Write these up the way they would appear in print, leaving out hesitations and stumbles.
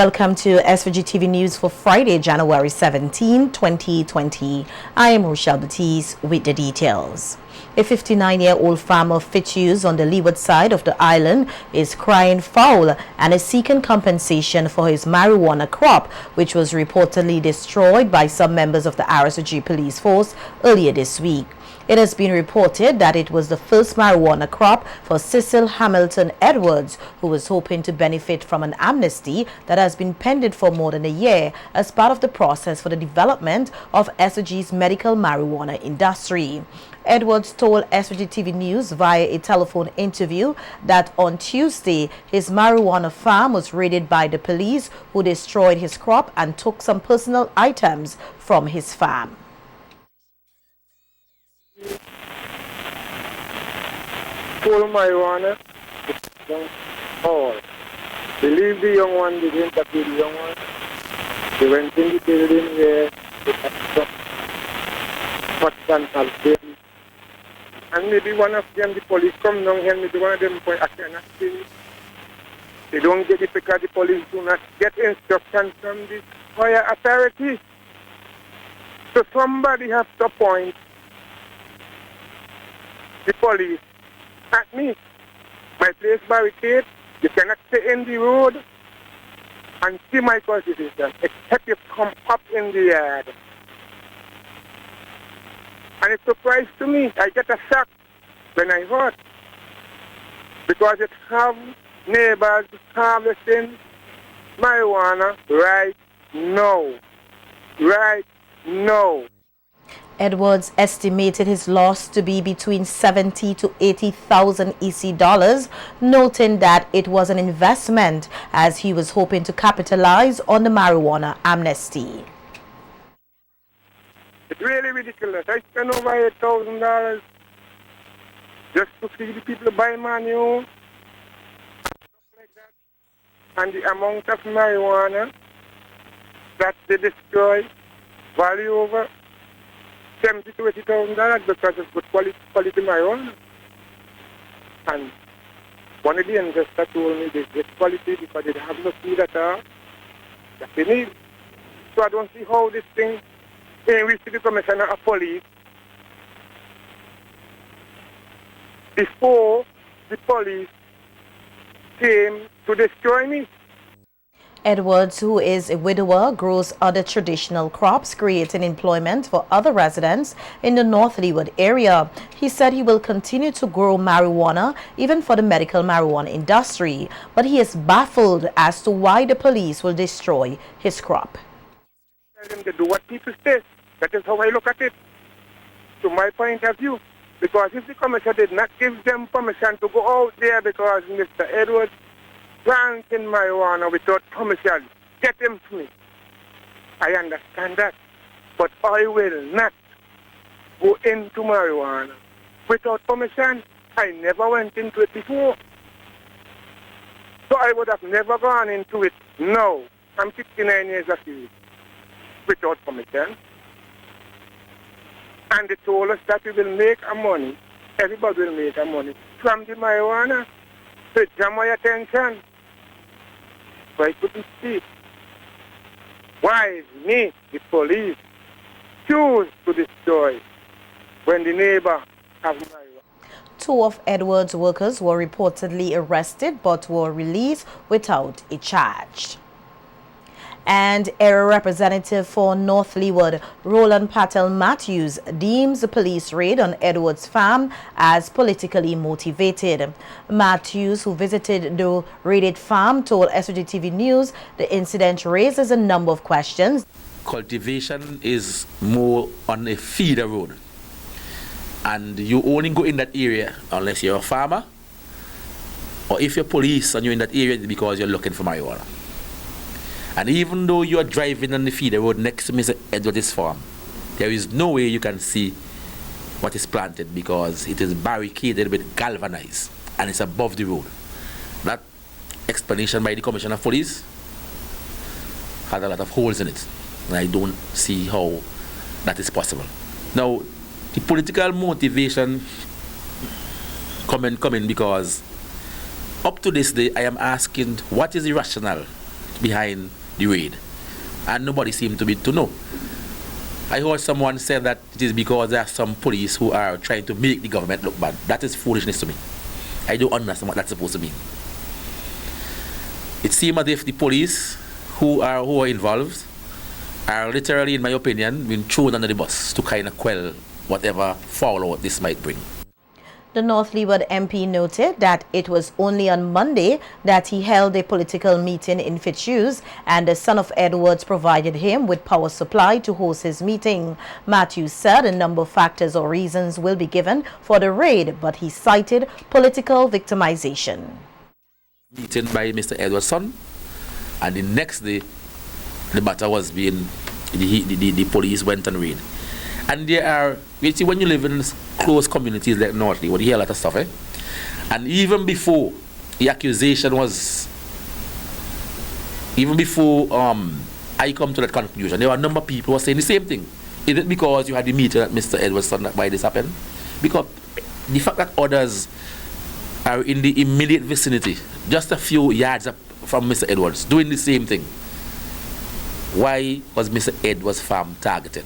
Welcome to SVG-TV News for Friday, January 17, 2020. I am Rochelle Batiste with the details. A 59-year-old farmer of Fitzhugh on the leeward side of the island is crying foul and is seeking compensation for his marijuana crop, which was reportedly destroyed by some members of the RSG police force earlier this week. It has been reported that it was the first marijuana crop for Cecil Hamilton Edwards, who was hoping to benefit from an amnesty that has been pending for more than a year as part of the process for the development of SVG's medical marijuana industry. Edwards told SVG-TV News via a telephone interview that on Tuesday, his marijuana farm was raided by the police, who destroyed his crop and took some personal items from his farm. Full marijuana, all. They leave the young one, they didn't interview the young one. They went in the building where they had some substantial things. And maybe one of them, the police come down here, maybe one of them point at an activity. They don't get it because the police do not get instructions from the higher authority. So somebody has to point the police at me. My place barricade, you cannot stay in the road and see my constitution except you come up in the yard. And it's a surprise to me. I get a shock when I heard, because it have neighbors harvesting marijuana right now. Right now. Edwards estimated his loss to be between 70 to 80,000 EC dollars, noting that it was an investment as he was hoping to capitalize on the marijuana amnesty. It's really ridiculous. I spent over $8,000 just to see the people buy manual, stuff like that. And the amount of marijuana that they destroy, value over $70,000 to $80,000 because of good quality marijuana. And one of the investors told me they get quality because they have no seed at all that they need. So I don't see how this thing, in which the commissioner of police, before the police came to destroy me. Edwards, who is a widower, grows other traditional crops, creating employment for other residents in the North Leeward area. He said he will continue to grow marijuana, even for the medical marijuana industry, but he is baffled as to why the police will destroy his crop. Tell them to do what people say. That is how I look at it, to my point of view. Because if the commissioner did not give them permission to go out there because Mr. Edwards planting marijuana without permission, get him to me. I understand that. But I will not go into marijuana without permission. I never went into it before. So I would have never gone into it now. I'm 69 years of age without permission. And they told us that we will make a money, everybody will make a money from the marijuana. So it drew my attention. So I couldn't see why me, the police, choose to destroy when the neighbor have marijuana. Two of Edwards' workers were reportedly arrested but were released without a charge. And a representative for North Leeward, Roland Patel Matthews, deems the police raid on Edwards' farm as politically motivated. Matthews, who visited the raided farm, told SVG-TV News the incident raises a number of questions. Cultivation is more on a feeder road, and you only go in that area unless you're a farmer, or if you're police and you're in that area because you're looking for marijuana. And even though you are driving on the feeder road next to Mr. Edwards' farm, there is no way you can see what is planted because it is barricaded with galvanized and it's above the road. That explanation by the Commissioner of Police had a lot of holes in it, and I don't see how that is possible. Now, the political motivation coming because up to this day I am asking what is the rationale behind the raid, and nobody seemed to know. I heard someone say that it is because there are some police who are trying to make the government look bad. That is foolishness to me. I don't understand what that's supposed to mean. It seems as if the police who are involved are literally, in my opinion, being thrown under the bus to kind of quell whatever fallout this might bring. The North Leeward MP noted that it was only on Monday that he held a political meeting in Fitzhugh, and the son of Edwards provided him with power supply to host his meeting. Matthews said a number of factors or reasons will be given for the raid, but he cited political victimization. Meeting by Mr. Edwards' son, and the next day the matter was being, the police went and raid. And there are, you see, when you live in close communities like North Leeward, you hear a lot of stuff, eh? And even before the accusation was, even before I come to that conclusion, there were a number of people who were saying the same thing. Is it because you had the meeting at Mr. Edwards' son that why this happened? Because the fact that others are in the immediate vicinity, just a few yards up from Mr. Edwards, doing the same thing. Why was Mr. Edwards' farm targeted?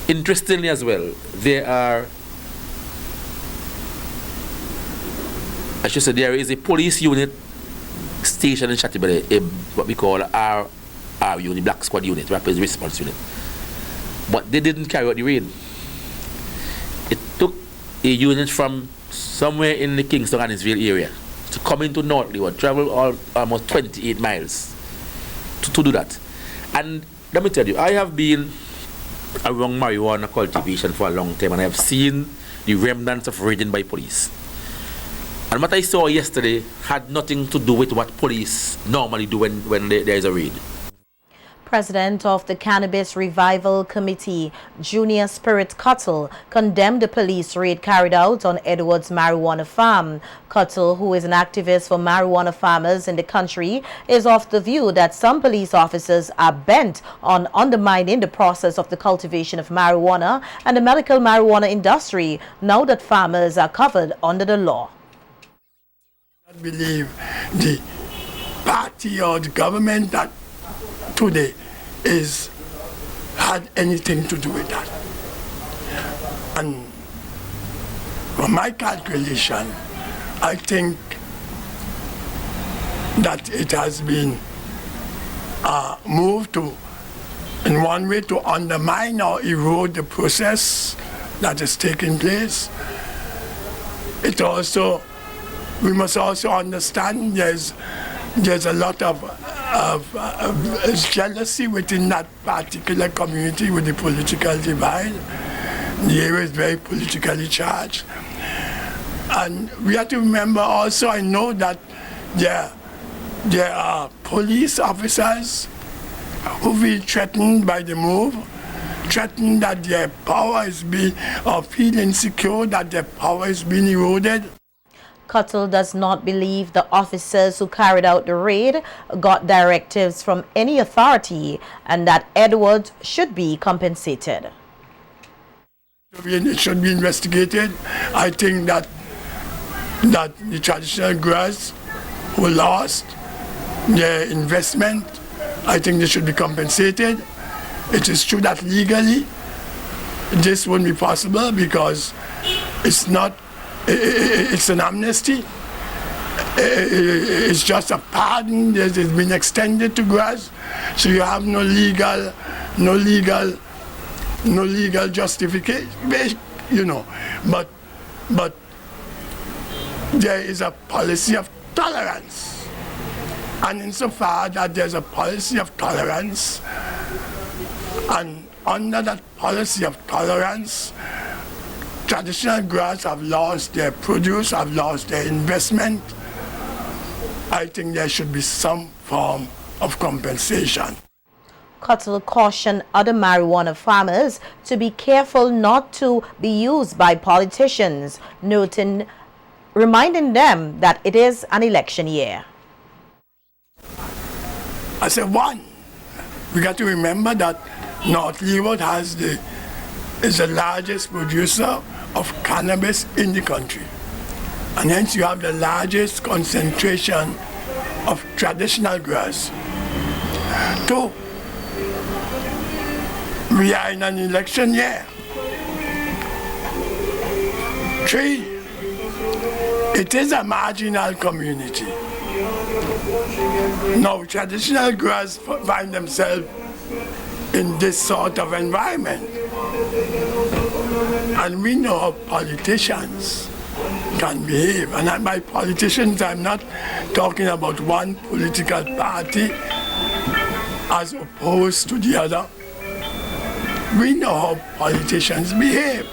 Interestingly as well, there is a police unit station in Shatibele, what we call our unit, Black Squad unit, Rapid Response Unit. But they didn't carry out the raid. It took a unit from somewhere in the Kingston and Annisville area to come into North Leeward, travel almost 28 miles to do that. And let me tell you, I have been around marijuana cultivation for a long time, and I have seen the remnants of raiding by police. And what I saw yesterday had nothing to do with what police normally do when there is a raid. President of the Cannabis Revival Committee, Junior Spirit Cuttle, condemned the police raid carried out on Edwards' marijuana farm. Cuttle, who is an activist for marijuana farmers in the country, is of the view that some police officers are bent on undermining the process of the cultivation of marijuana and the medical marijuana industry, now that farmers are covered under the law. I believe the party or the government that today had anything to do with that. And from my calculation, I think that it has been moved to, in one way, to undermine or erode the process that is taking place. It also, we must also understand there's a lot of jealousy within that particular community with the political divide. The area is very politically charged. And we have to remember also, I know that there are police officers who feel threatened by the move, threatened that their power is being, or feel insecure that their power is being eroded. Cuttle does not believe the officers who carried out the raid got directives from any authority and that Edwards should be compensated. It should be investigated. I think that the traditional growers who lost their investment, I think they should be compensated. It is true that legally this won't be possible because it's an amnesty. It's just a pardon that has been extended to growers, so you have no legal justification, you know. But there is a policy of tolerance, and insofar that there's a policy of tolerance, and under that policy of tolerance, traditional growers have lost their produce, have lost their investment. I think there should be some form of compensation. Cuttle cautioned other marijuana farmers to be careful not to be used by politicians, reminding them that it is an election year. I said, one, we got to remember that North Leeward is the largest producer of cannabis in the country. And hence you have the largest concentration of traditional growers 2, we are in an election year. 3, it is a marginal community. Now, traditional growers find themselves in this sort of environment. And we know how politicians can behave. And by politicians, I'm not talking about one political party as opposed to the other. We know how politicians behave.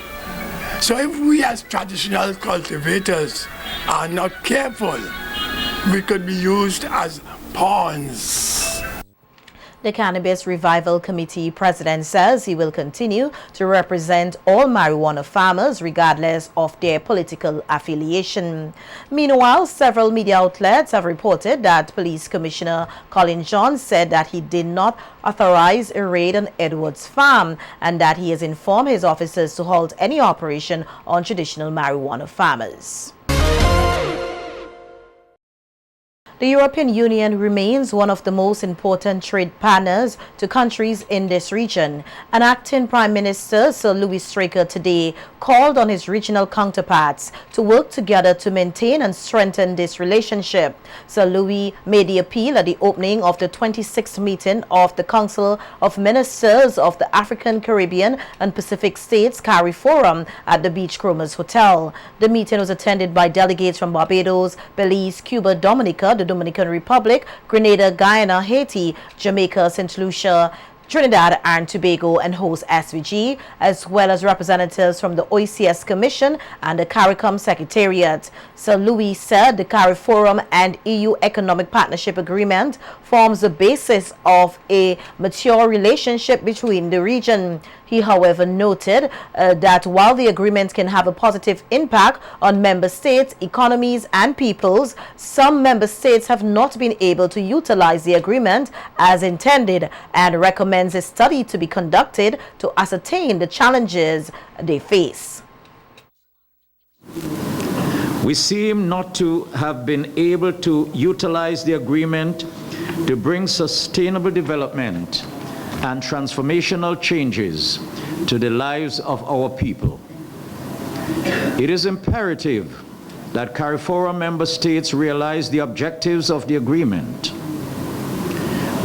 So if we as traditional cultivators are not careful, we could be used as pawns. The Cannabis Revival Committee president says he will continue to represent all marijuana farmers regardless of their political affiliation. Meanwhile, several media outlets have reported that Police Commissioner Colin John said that he did not authorize a raid on Edwards Farm and that he has informed his officers to halt any operation on traditional marijuana farmers. The European Union remains one of the most important trade partners to countries in this region. An acting Prime Minister, Sir Louis Straker, today called on his regional counterparts to work together to maintain and strengthen this relationship. Sir Louis made the appeal at the opening of the 26th meeting of the Council of Ministers of the African, Caribbean and Pacific States CARI Forum at the Beachcombers Hotel. The meeting was attended by delegates from Barbados, Belize, Cuba, Dominica, the Dominican Republic, Grenada, Guyana, Haiti, Jamaica, St. Lucia, Trinidad and Tobago and host SVG, as well as representatives from the OECS Commission and the CARICOM Secretariat. Sir Louis said the CARI Forum and EU Economic Partnership Agreement forms the basis of a mature relationship between the region. He, however, noted that while the agreement can have a positive impact on member states, economies and peoples, some member states have not been able to utilize the agreement as intended and recommends a study to be conducted to ascertain the challenges they face. We seem not to have been able to utilize the agreement to bring sustainable development and transformational changes to the lives of our people. It is imperative that CARI Forum member states realize the objectives of the agreement.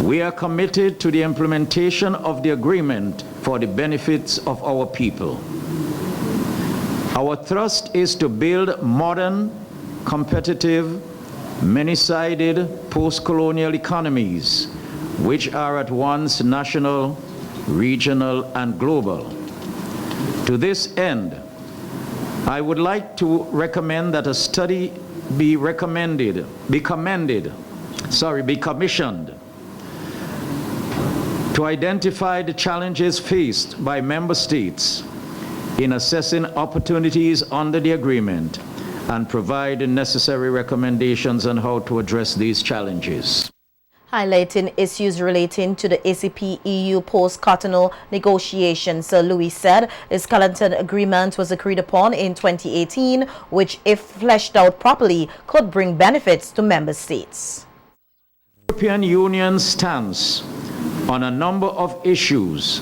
We are committed to the implementation of the agreement for the benefits of our people. Our thrust is to build modern, competitive, many-sided post-colonial economies which are at once national, regional, and global. To this end, I would like to recommend that a study be commissioned to identify the challenges faced by member states in assessing opportunities under the agreement and provide the necessary recommendations on how to address these challenges. Highlighting issues relating to the ACP-EU post-Cotonou negotiations, Sir Louis said the Skeleton Agreement was agreed upon in 2018, which, if fleshed out properly, could bring benefits to member states. The European Union's stance on a number of issues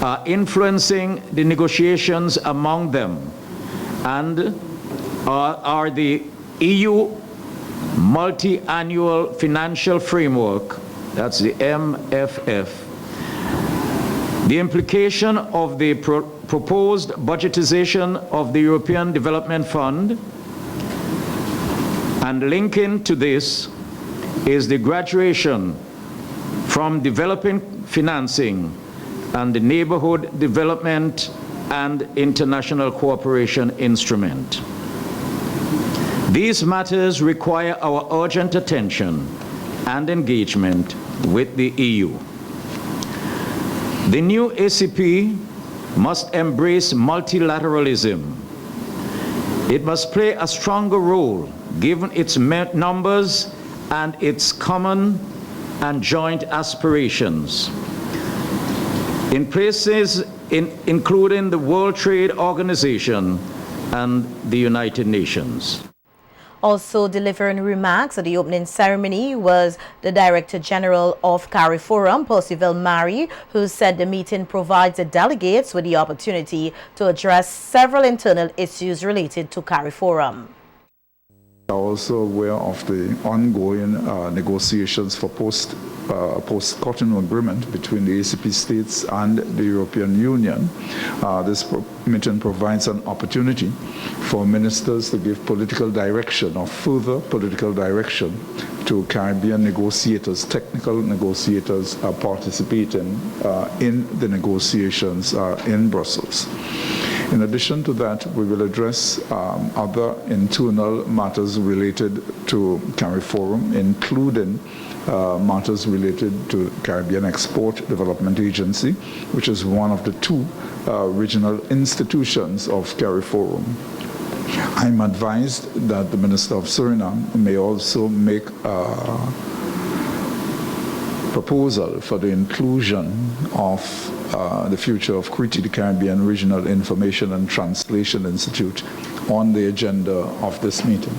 are influencing the negotiations among them and are the EU Multi-Annual Financial Framework, that's the MFF, the implication of the proposed budgetization of the European Development Fund, and linking to this is the graduation from developing financing and the Neighborhood Development and International Cooperation Instrument. These matters require our urgent attention and engagement with the EU. The new ACP must embrace multilateralism. It must play a stronger role given its numbers and its common and joint aspirations. In places including the World Trade Organization and the United Nations. Also delivering remarks at the opening ceremony was the Director General of CARIFORUM, Percival Mari, who said the meeting provides the delegates with the opportunity to address several internal issues related to CARIFORUM. Also aware of the ongoing negotiations for post-Cotonou agreement between the ACP states and the European Union. This meeting provides an opportunity for ministers to give political direction or further political direction to Caribbean negotiators, technical negotiators participating in the negotiations in Brussels. In addition to that, we will address other internal matters related to CARIFORUM, including matters related to Caribbean Export Development Agency, which is one of the two regional institutions of CARIFORUM. I'm advised that the Minister of Suriname may also make proposal for the inclusion of the future of CRITI, the Caribbean Regional Information and Translation Institute, on the agenda of this meeting.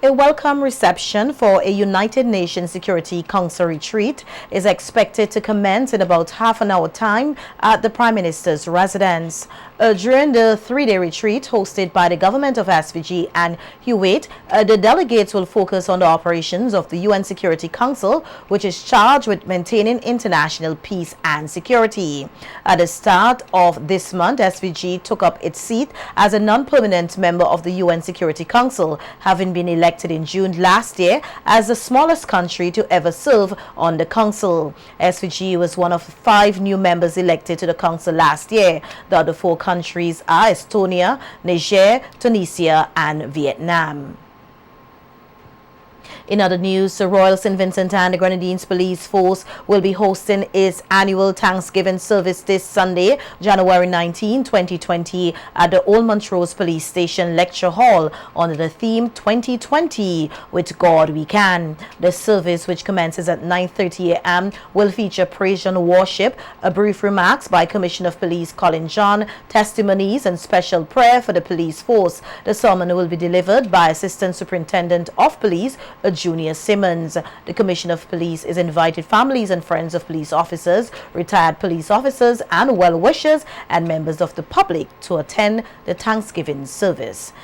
A welcome reception for a United Nations Security Council retreat is expected to commence in about half an hour time at the Prime Minister's residence. During the three-day retreat hosted by the government of SVG and Kuwait, the delegates will focus on the operations of the UN Security Council, which is charged with maintaining international peace and security. At the start of this month, SVG took up its seat as a non-permanent member of the UN Security Council, having been elected in June last year as the smallest country to ever serve on the council. SVG was one of 5 new members elected to the council last year. The other 4 countries are Estonia, Niger, Tunisia, and Vietnam. In other news, the Royal St. Vincent and the Grenadines Police Force will be hosting its annual Thanksgiving service this Sunday, January 19, 2020, at the Old Montrose Police Station Lecture Hall under the theme 2020 With God We Can. The service, which commences at 9:30 a.m., will feature praise and worship, a brief remarks by Commissioner of Police Colin John, testimonies and special prayer for the police force. The sermon will be delivered by Assistant Superintendent of Police, Junior Simmons. The Commissioner of Police is invited families and friends of police officers, retired police officers and well-wishers and members of the public to attend the Thanksgiving service.